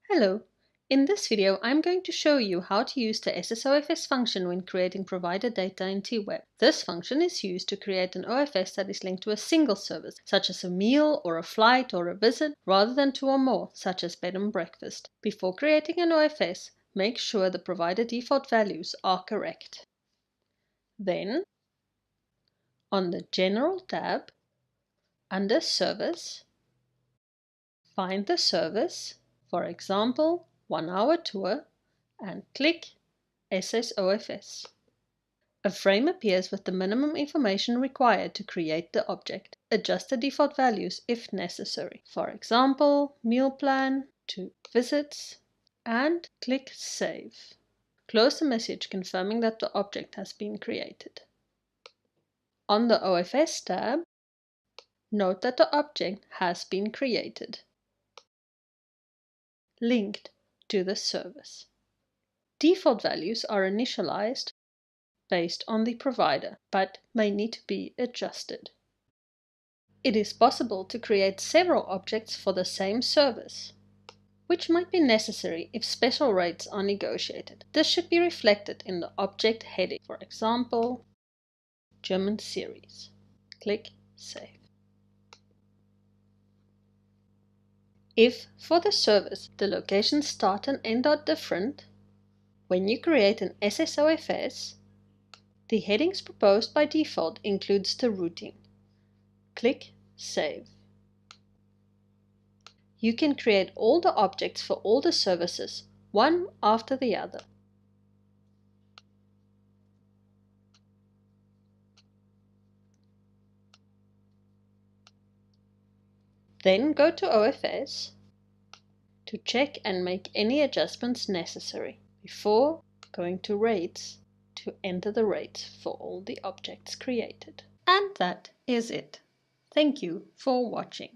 Hello! In this video, I'm going to show you how to use the SS OFS function when creating provider data in T-Web. This function is used to create an OFS that is linked to a single service, such as a meal or a flight or a visit, rather than two or more, such as bed and breakfast. Before creating an OFS, make sure the provider default values are correct. Then, on the General tab, under Service, find the service, for example, 1 hour tour, and click SS OFS. A frame appears with the minimum information required to create the object. Adjust the default values if necessary. For example, meal plan, 2 visits, and click Save. Close the message confirming that the object has been created. On the OFS tab, note that the object has been created, linked to the service. Default values are initialized based on the provider, but may need to be adjusted. It is possible to create several objects for the same service, which might be necessary if special rates are negotiated. This should be reflected in the object heading, for example, German series. Click Save. If, for the service, the locations start and end are different, when you create an SS OFS, the headings proposed by default includes the routing. Click Save. You can create all the objects for all the services, one after the other. Then go to OFS to check and make any adjustments necessary before going to Rates to enter the rates for all the objects created. And that is it. Thank you for watching.